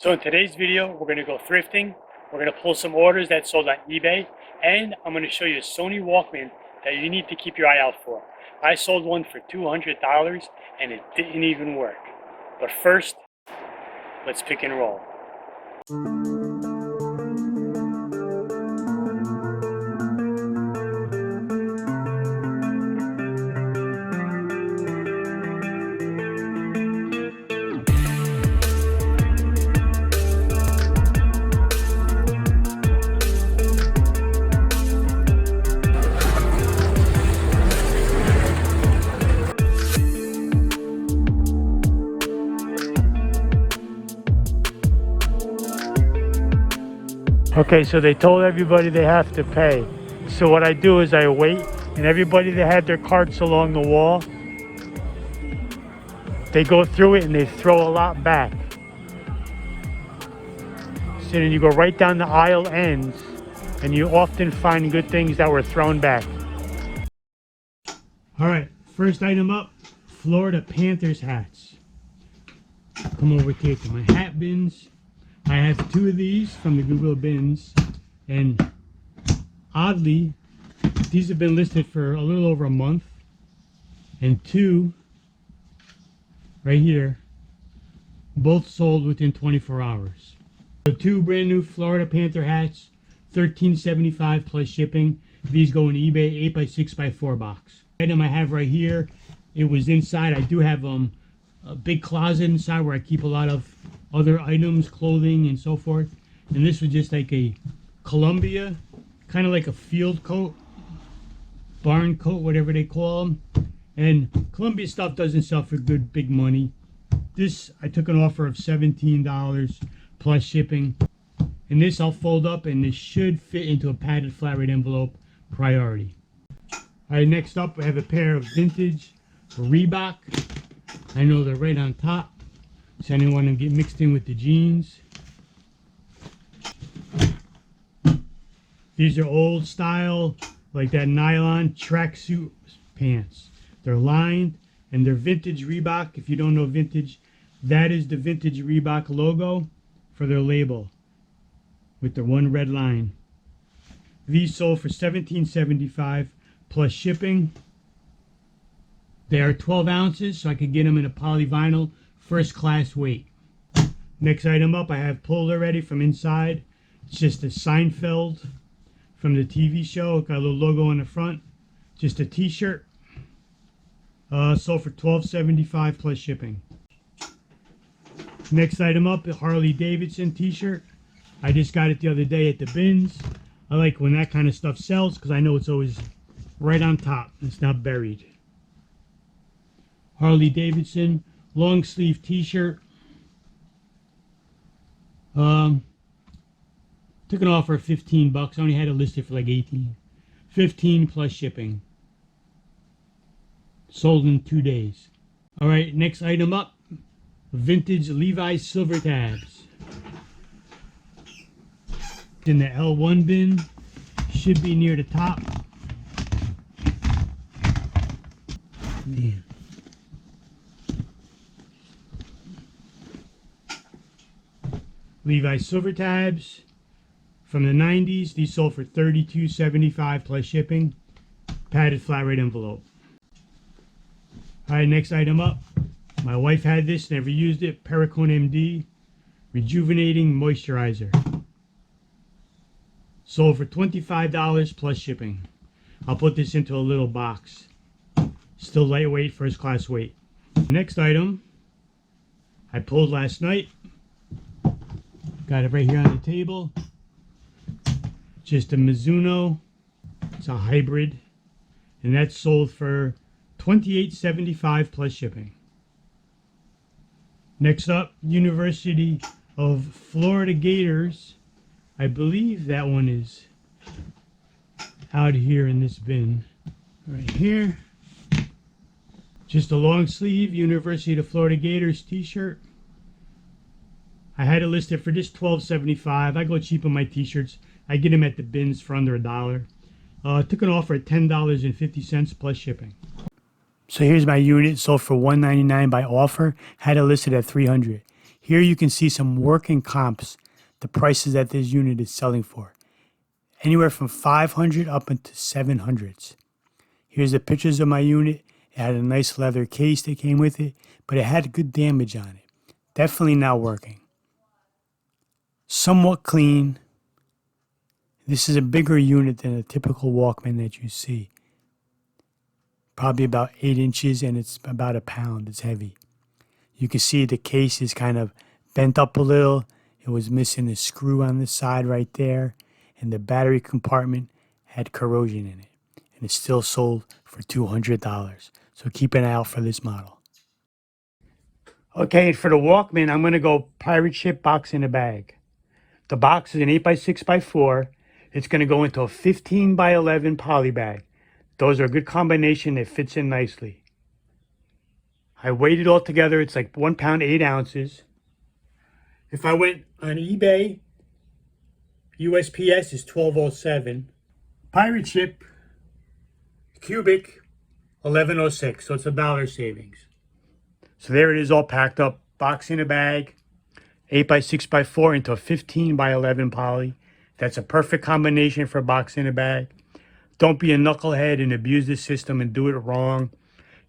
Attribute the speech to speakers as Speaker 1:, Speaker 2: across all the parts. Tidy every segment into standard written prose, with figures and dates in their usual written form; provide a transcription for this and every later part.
Speaker 1: So in today's video, we're going to go thrifting. We're going to pull some orders that sold on eBay, and I'm going to show you a Sony Walkman that you need to keep your eye out for. I sold one for $200 and it didn't even work. But first, let's pick and roll. Okay, so they told everybody they have to pay. So what I do is I wait, and everybody that had their carts along the wall, they go through it and they throw a lot back. So then you go right down the aisle ends, and you often find good things that were thrown back. All right, first item up, Florida Panthers hats. Come over here to my hat bins. I have two of these from the Goodwill bins, and oddly, these have been listed for a little over a month, and two right here, both sold within 24 hours. So two brand new Florida Panther hats, $13.75 plus shipping. These go in eBay 8x6x4 box. The item I have right here, it was inside. I do have a big closet inside where I keep a lot of other items, clothing and so forth, and this was just like a Columbia, kind of like a field coat, barn coat, whatever they call them. And Columbia stuff doesn't sell for good big money. This I took an offer of $17 plus shipping, and this I'll fold up, and this should fit into a padded flat rate envelope, priority. All right, next up I have a pair of vintage Reebok. I know they're right on top, so I didn't want to get mixed in with the jeans. These are old style, like that nylon tracksuit pants. They're lined and they're vintage Reebok. If you don't know vintage, that is the vintage Reebok logo for their label with the one red line. These sold for $17.75 plus shipping. They are 12 ounces, so I could get them in a polyvinyl first class weight. Next item up, I have pulled already from inside. It's just a Seinfeld from the TV show. Got a little logo on the front. Just a t-shirt. Sold for $12.75 plus shipping. Next item up, a Harley Davidson t-shirt. I just got it the other day at the bins. I like when that kind of stuff sells because I know it's always right on top. It's not buried. Harley Davidson long sleeve t-shirt. Took an offer of $15. I only had it listed for like 18. 15 plus shipping. Sold in 2 days. All right, next item up, vintage Levi's silver tabs. In the L1 bin, should be near the top. Yeah. Levi's silver tabs from the 90s. These sold for $32.75 plus shipping. Padded flat rate envelope. Alright, next item up. My wife had this, never used it. Perricone MD Rejuvenating Moisturizer. Sold for $25 plus shipping. I'll put this into a little box. Still lightweight, first class weight. Next item I pulled last night. Got it right here on the table. Just a Mizuno. It's a hybrid. And that's sold for $28.75 plus shipping. Next up, University of Florida Gators. I believe that one is out here in this bin. Right here. Just a long sleeve University of Florida Gators t-shirt. I had it listed for just $12.75. I go cheap on my t-shirts. I get them at the bins for under $1. Took an offer at $10.50 plus shipping. So here's my unit, sold for $199 by offer. Had it listed at $300. Here you can see some working comps, the prices that this unit is selling for. Anywhere from 500 up into 700s. Here's the pictures of my unit. It had a nice leather case that came with it, but it had good damage on it. Definitely not working. Somewhat clean. This is a bigger unit than a typical Walkman that you see. Probably about 8 inches and it's about a pound. It's heavy. You can see the case is kind of bent up a little. It was missing a screw on the side right there. And the battery compartment had corrosion in it. And it's still sold for $200. So keep an eye out for this model. Okay, for the Walkman, I'm going to go pirate ship box in a bag. The box is an 8x6x4. It's going to go into a 15x11 poly bag. Those are a good combination. It fits in nicely. I weighed it all together. It's like 1 pound, 8 ounces. If I went on eBay, USPS is $12.07. Pirate ship, cubic, $11.06. So it's $1 savings. So there it is, all packed up. Box in a bag, 8x6x4 into a 15x11 poly. That's a perfect combination for a box in a bag. Don't be a knucklehead and abuse the system and do it wrong.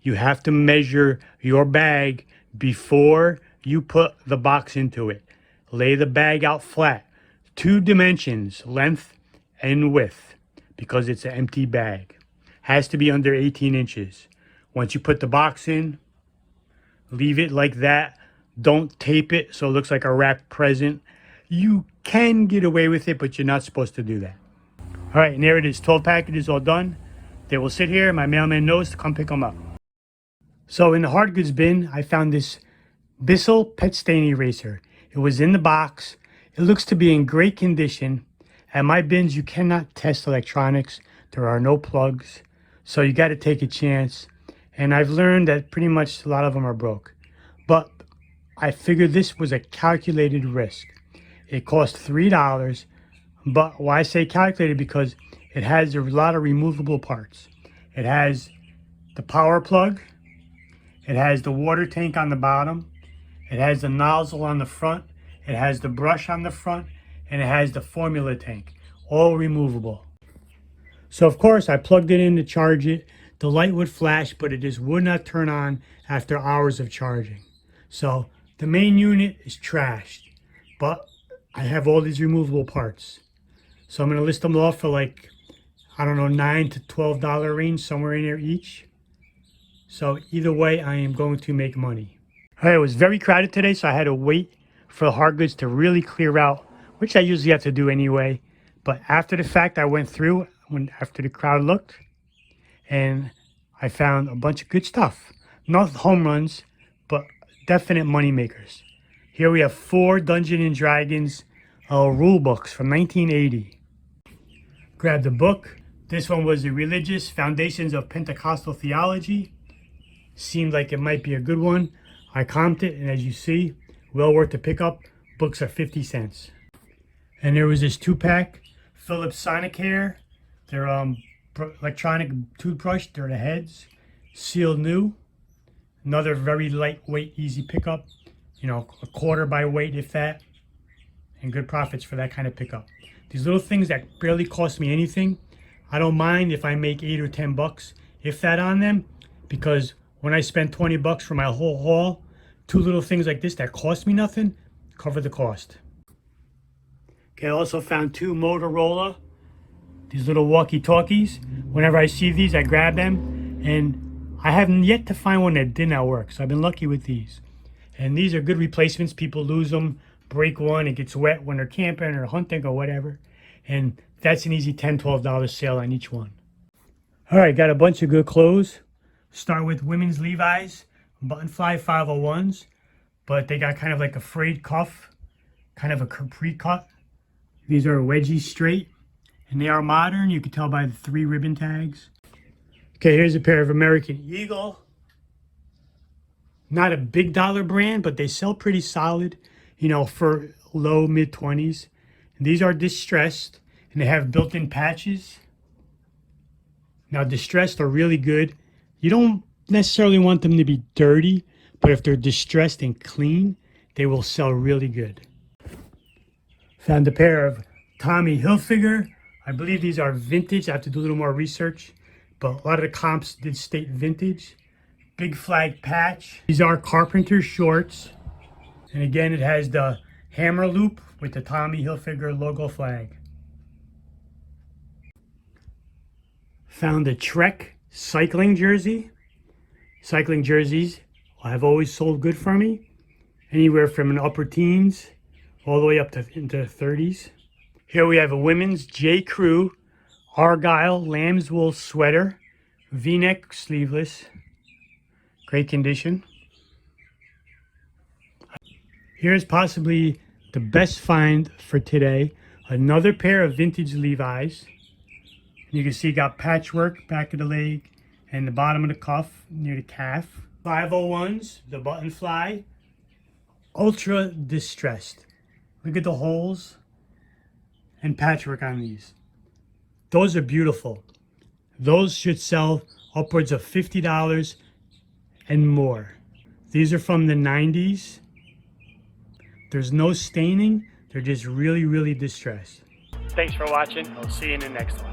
Speaker 1: You have to measure your bag before you put the box into it. Lay the bag out flat. 2 dimensions, length and width, because it's an empty bag. Has to be under 18 inches. Once you put the box in, leave it like that. Don't tape it so it looks like a wrapped present. You can get away with it, but you're not supposed to do that. All right, and there it is. 12 packages all done. They will sit here. My mailman knows to come pick them up. So in the hard goods bin, I found this Bissell pet stain eraser. It was in the box. It looks to be in great condition. At my bins, you cannot test electronics. There are no plugs. So you got to take a chance. And I've learned that pretty much a lot of them are broke. But I figured this was a calculated risk. It cost $3. But why I say calculated, because it has a lot of removable parts. It has the power plug. It has the water tank on the bottom. It has the nozzle on the front. It has the brush on the front. And it has the formula tank. All removable. So of course I plugged it in to charge it. The light would flash, but it just would not turn on after hours of charging. So the main unit is trashed. But I have all these removable parts. So I'm going to list them off for like, I don't know, $9 to $12 range, somewhere in there each. So either way, I am going to make money. All right, it was very crowded today, so I had to wait for the hard goods to really clear out, which I usually have to do anyway. But after the fact, I went through after the crowd looked, and I found a bunch of good stuff. Not home runs, but definite money makers. Here we have 4 Dungeons and Dragons rule books from 1980. Grabbed the book. This one was the Religious Foundations of Pentecostal Theology. Seemed like it might be a good one. I comped it, and as you see, well worth the pickup. Books are 50 cents. And there was this 2-pack Philips Sonicare. They're electronic toothbrush. They're the heads. Sealed new. Another very lightweight, easy pickup. You know, a quarter by weight, if that. And good profits for that kind of pickup. These little things that barely cost me anything, I don't mind if I make 8 or 10 bucks, if that, on them, because when I spend 20 bucks for my whole haul, 2 little things like this that cost me nothing, cover the cost. Okay, I also found 2 Motorola, these little walkie-talkies. Whenever I see these, I grab them, and I haven't yet to find one that did not work, so I've been lucky with these. And these are good replacements. People lose them, break one, it gets wet when they're camping or hunting or whatever. And that's an easy $10, $12 sale on each one. All right, got a bunch of good clothes. Start with women's Levi's, button fly 501s, but they got kind of like a frayed cuff, kind of a capri cut. These are wedgie straight, and they are modern. You can tell by the 3 ribbon tags. Okay, here's a pair of American Eagle. Not a big dollar brand, but they sell pretty solid, you know, for low, mid-20s. And these are distressed, and they have built-in patches. Now, distressed are really good. You don't necessarily want them to be dirty, but if they're distressed and clean, they will sell really good. Found a pair of Tommy Hilfiger. I believe these are vintage. I have to do a little more research, but a lot of the comps did state vintage. Big flag patch. These are carpenter shorts. And again, it has the hammer loop with the Tommy Hilfiger logo flag. Found a Trek cycling jersey. Cycling jerseys have always sold good for me. Anywhere from an upper teens all the way up to into 30s. Here we have a women's JCrew Argyle lamb's wool sweater, V-neck sleeveless, great condition. Here's possibly the best find for today. Another pair of vintage Levi's. You can see it got patchwork back of the leg and the bottom of the cuff near the calf. 501s, the button fly, ultra distressed. Look at the holes and patchwork on these. Those are beautiful. Those should sell upwards of $50 and more. These are from the 90s. There's no staining. They're just really, really distressed. Thanks for watching. I'll see you in the next one.